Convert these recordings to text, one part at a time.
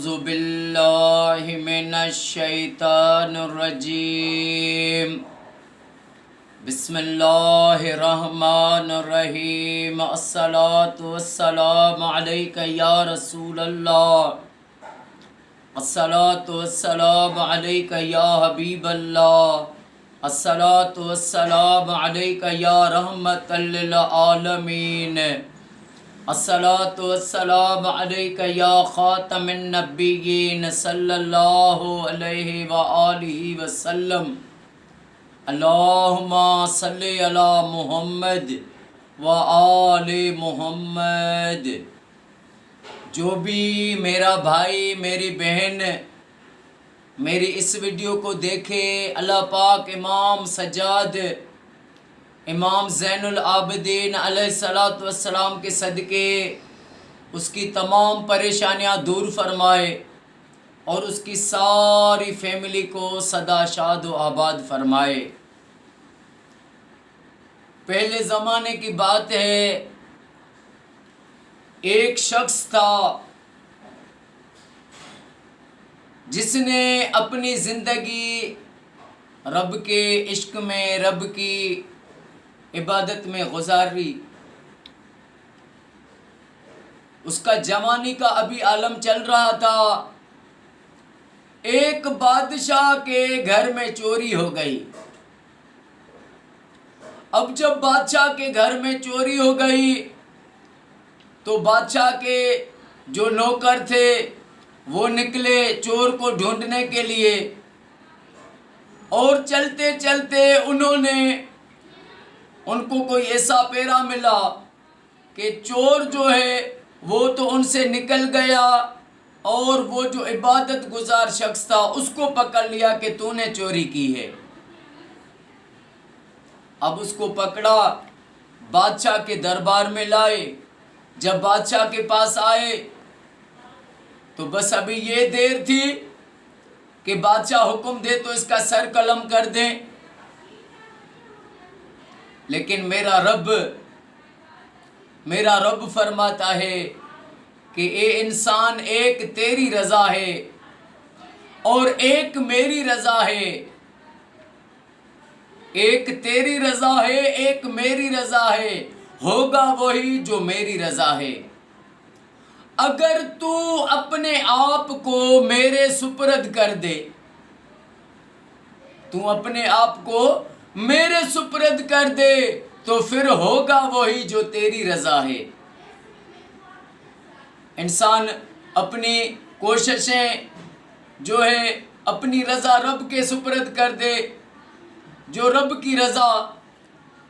أعوذ بالله من الشيطان الرجيم بسم الله الرحمن الرحيم الصلاة والسلام عليك يا رسول الله الصلاة والسلام عليك يا حبيب الله الصلاة والسلام عليك يا رحمة للعالمين الصلاة والسلام عليك يا خاتم النبيين صلى الله عليه وآله وسلم اللهم صل على محمد وآل محمد۔ جو بھی میرا بھائی میری بہن میری اس ویڈیو کو دیکھے، اللہ پاک امام سجاد امام زین العابدین علیہ السلام کے صدقے اس کی تمام پریشانیاں دور فرمائے اور اس کی ساری فیملی کو سدا شاد و آباد فرمائے۔ پہلے زمانے کی بات ہے، ایک شخص تھا جس نے اپنی زندگی رب کے عشق میں، رب کی عبادت میں گزاری۔ اس کا جوانی کا ابھی عالم چل رہا تھا، ایک بادشاہ کے گھر میں چوری ہو گئی۔ اب جب بادشاہ کے گھر میں چوری ہو گئی تو بادشاہ کے جو نوکر تھے وہ نکلے چور کو ڈھونڈنے کے لیے، اور چلتے چلتے انہوں نے ان کو کوئی ایسا پیرا ملا کہ چور جو ہے وہ تو ان سے نکل گیا، اور وہ جو عبادت گزار شخص تھا اس کو پکڑ لیا کہ تو نے چوری کی ہے۔ اب اس کو پکڑا، بادشاہ کے دربار میں لائے۔ جب بادشاہ کے پاس آئے تو بس ابھی یہ دیر تھی کہ بادشاہ حکم دے تو اس کا سر قلم کر دیں، لیکن میرا رب فرماتا ہے کہ اے انسان، ایک تیری رضا ہے اور ایک میری رضا ہے، ایک تیری رضا ہے ایک میری رضا ہے، ہوگا وہی جو میری رضا ہے۔ اگر تو اپنے آپ کو میرے سپرد کر دے، تو اپنے آپ کو میرے سپرد کر دے تو پھر ہوگا وہی جو تیری رضا ہے۔ انسان اپنی کوششیں جو ہے اپنی رضا رب کے سپرد کر دے، جو رب کی رضا،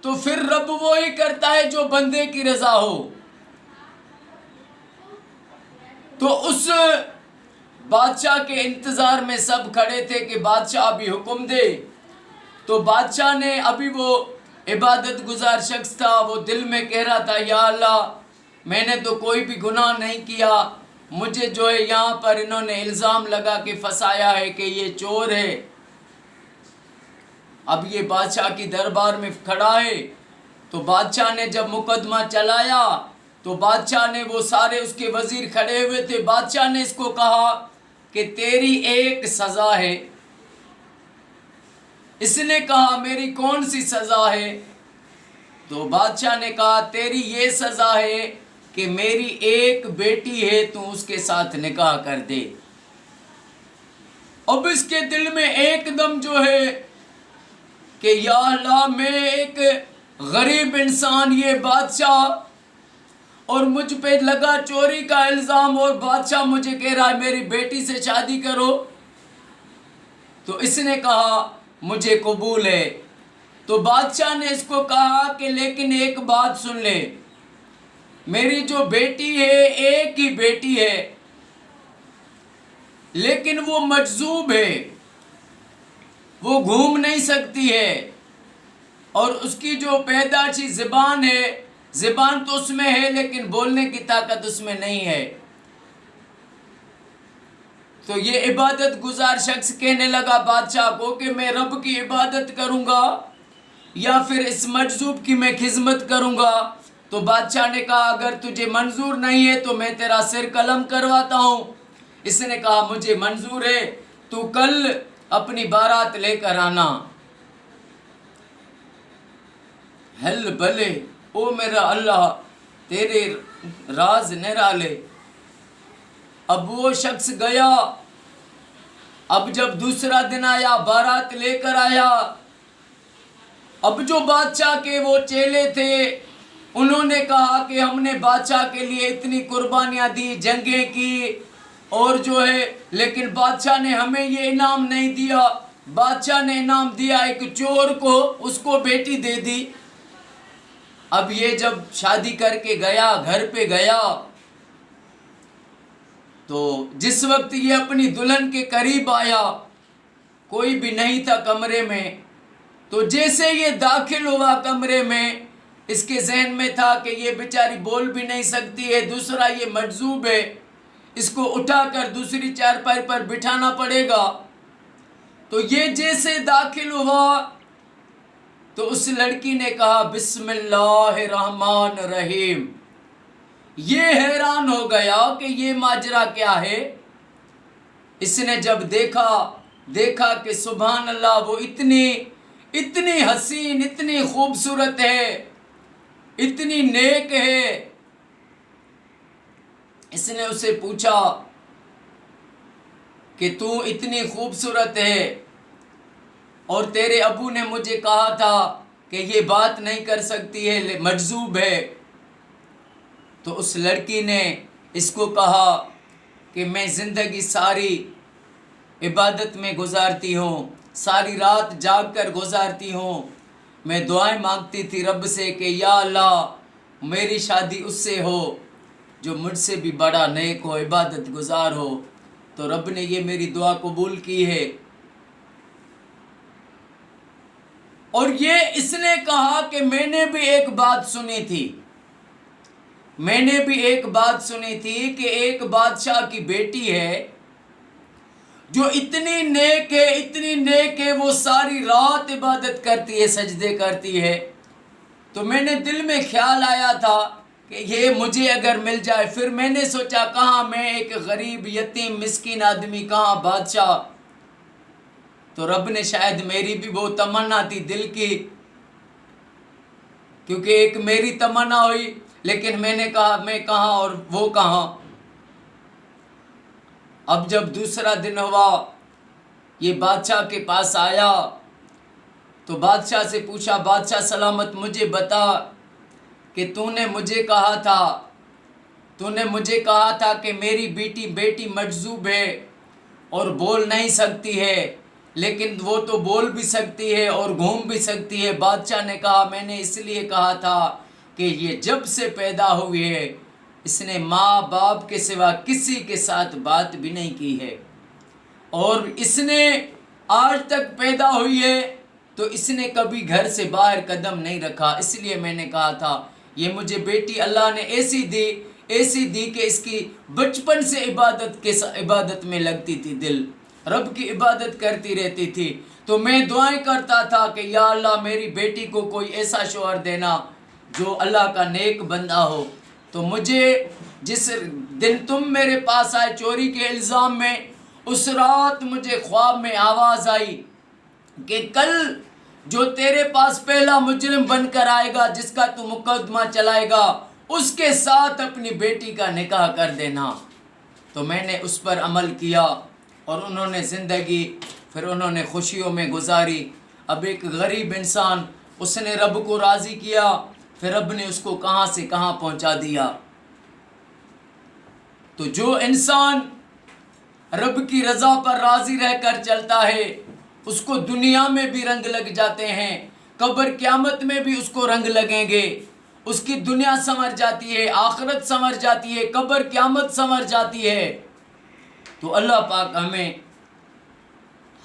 تو پھر رب وہی کرتا ہے جو بندے کی رضا ہو۔ تو اس بادشاہ کے انتظار میں سب کھڑے تھے کہ بادشاہ ابھی حکم دے۔ تو بادشاہ نے، ابھی وہ عبادت گزار شخص تھا، وہ دل میں کہہ رہا تھا یا اللہ، میں نے تو کوئی بھی گناہ نہیں کیا، مجھے جو ہے یہاں پر انہوں نے الزام لگا کے پھنسایا ہے کہ یہ چور ہے۔ اب یہ بادشاہ کی دربار میں کھڑا ہے، تو بادشاہ نے جب مقدمہ چلایا تو بادشاہ نے، وہ سارے اس کے وزیر کھڑے ہوئے تھے، بادشاہ نے اس کو کہا کہ تیری ایک سزا ہے۔ اس نے کہا میری کون سی سزا ہے؟ تو بادشاہ نے کہا تیری یہ سزا ہے کہ میری ایک بیٹی ہے، تو اس کے ساتھ نکاح کر دے۔ اب اس کے دل میں ایک دم جو ہے کہ یا اللہ، میں ایک غریب انسان، یہ بادشاہ، اور مجھ پہ لگا چوری کا الزام، اور بادشاہ مجھے کہہ رہا ہے میری بیٹی سے شادی کرو۔ تو اس نے کہا مجھے قبول ہے۔ تو بادشاہ نے اس کو کہا کہ لیکن ایک بات سن لے، میری جو بیٹی ہے ایک ہی بیٹی ہے، لیکن وہ مجذوب ہے، وہ گھوم نہیں سکتی ہے، اور اس کی جو پیدائشی زبان ہے، زبان تو اس میں ہے لیکن بولنے کی طاقت اس میں نہیں ہے۔ تو یہ عبادت گزار شخص کہنے لگا بادشاہ کو کہ میں رب کی عبادت کروں گا یا پھر اس مجذوب کی میں خدمت کروں گا۔ تو بادشاہ نے کہا اگر تجھے منظور نہیں ہے تو میں تیرا سر قلم کرواتا ہوں، اس نے کہا مجھے منظور ہے، تو کل اپنی بارات لے کر آنا۔ ہل بھلے او میرا اللہ تیرے راز نرالے۔ اب وہ شخص گیا، اب جب دوسرا دن آیا بارات لے کر آیا، اب جو بادشاہ کے وہ چیلے تھے انہوں نے کہا کہ ہم نے بادشاہ کے لیے اتنی قربانیاں دی، جنگیں کی اور جو ہے، لیکن بادشاہ نے ہمیں یہ انعام نہیں دیا۔ بادشاہ نے انعام دیا ایک چور کو، اس کو بیٹی دے دی۔ اب یہ جب شادی کر کے گیا، گھر پہ گیا، تو جس وقت یہ اپنی دلہن کے قریب آیا، کوئی بھی نہیں تھا کمرے میں، تو جیسے یہ داخل ہوا کمرے میں، اس کے ذہن میں تھا کہ یہ بیچاری بول بھی نہیں سکتی ہے، دوسرا یہ مجذوب ہے، اس کو اٹھا کر دوسری چارپائی پر بٹھانا پڑے گا۔ تو یہ جیسے داخل ہوا تو اس لڑکی نے کہا بسم اللہ الرحمن الرحیم۔ یہ حیران ہو گیا کہ یہ ماجرا کیا ہے۔ اس نے جب دیکھا کہ سبحان اللہ وہ اتنی حسین، اتنی خوبصورت ہے، اتنی نیک ہے۔ اس نے اسے پوچھا کہ تو اتنی خوبصورت ہے اور تیرے ابو نے مجھے کہا تھا کہ یہ بات نہیں کر سکتی ہے، مجذوب ہے۔ تو اس لڑکی نے اس کو کہا کہ میں زندگی ساری عبادت میں گزارتی ہوں، ساری رات جاگ کر گزارتی ہوں، میں دعائیں مانگتی تھی رب سے کہ یا اللہ میری شادی اس سے ہو جو مجھ سے بھی بڑا نیک ہو، عبادت گزار ہو۔ تو رب نے یہ میری دعا قبول کی ہے۔ اور یہ اس نے کہا کہ میں نے بھی ایک بات سنی تھی کہ ایک بادشاہ کی بیٹی ہے جو اتنی نیک ہے، وہ ساری رات عبادت کرتی ہے، سجدے کرتی ہے۔ تو میں نے دل میں خیال آیا تھا کہ یہ مجھے اگر مل جائے، پھر میں نے سوچا کہاں میں ایک غریب یتیم مسکین آدمی، کہاں بادشاہ۔ تو رب نے شاید میری بھی وہ تمنا تھی دل کی، کیونکہ ایک میری تمنا ہوئی، لیکن میں نے کہا میں کہاں اور وہ کہاں۔ اب جب دوسرا دن ہوا، یہ بادشاہ کے پاس آیا تو بادشاہ سے پوچھا، بادشاہ سلامت مجھے بتا کہ تو نے مجھے کہا تھا کہ میری بیٹی مجذوب ہے اور بول نہیں سکتی ہے، لیکن وہ تو بول بھی سکتی ہے اور گھوم بھی سکتی ہے۔ بادشاہ نے کہا میں نے اس لیے کہا تھا کہ یہ جب سے پیدا ہوئی ہے اس نے ماں باپ کے سوا کسی کے ساتھ بات بھی نہیں کی ہے، اور اس نے آج تک پیدا ہوئی ہے تو اس نے کبھی گھر سے باہر قدم نہیں رکھا۔ اس لیے میں نے کہا تھا یہ مجھے بیٹی اللہ نے ایسی دی کہ اس کی بچپن سے عبادت میں لگتی تھی، دل رب کی عبادت کرتی رہتی تھی۔ تو میں دعائیں کرتا تھا کہ یا اللہ میری بیٹی کو کوئی ایسا شوہر دینا جو اللہ کا نیک بندہ ہو۔ تو مجھے جس دن تم میرے پاس آئے چوری کے الزام میں، اس رات مجھے خواب میں آواز آئی کہ کل جو تیرے پاس پہلا مجرم بن کر آئے گا، جس کا تو مقدمہ چلائے گا، اس کے ساتھ اپنی بیٹی کا نکاح کر دینا۔ تو میں نے اس پر عمل کیا اور انہوں نے زندگی پھر انہوں نے خوشیوں میں گزاری۔ اب ایک غریب انسان، اس نے رب کو راضی کیا، پھر رب نے اس کو کہاں سے کہاں پہنچا دیا۔ تو جو انسان رب کی رضا پر راضی رہ کر چلتا ہے اس کو دنیا میں بھی رنگ لگ جاتے ہیں، قبر قیامت میں بھی اس کو رنگ لگیں گے، اس کی دنیا سنور جاتی ہے، آخرت سنور جاتی ہے، قبر قیامت سنور جاتی ہے۔ تو اللہ پاک ہمیں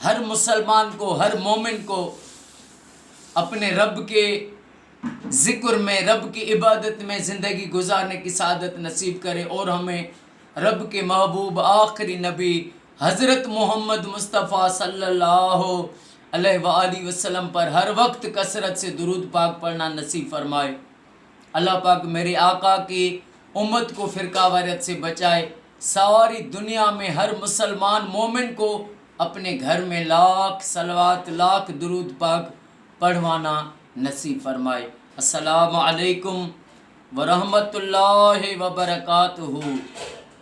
ہر مسلمان کو، ہر مومن کو اپنے رب کے ذکر میں، رب کی عبادت میں زندگی گزارنے کی سعادت نصیب کرے، اور ہمیں رب کے محبوب آخری نبی حضرت محمد مصطفیٰ صلی اللہ علیہ وآلہ وسلم پر ہر وقت کثرت سے درود پاک پڑھنا نصیب فرمائے۔ اللہ پاک میرے آقا کی امت کو فرقہ واریت سے بچائے۔ ساری دنیا میں ہر مسلمان مومن کو اپنے گھر میں لاکھ صلوات لاکھ درود پاک پڑھوانا نصیب فرمائے۔ السلام علیکم ورحمۃ اللہ وبرکاتہ۔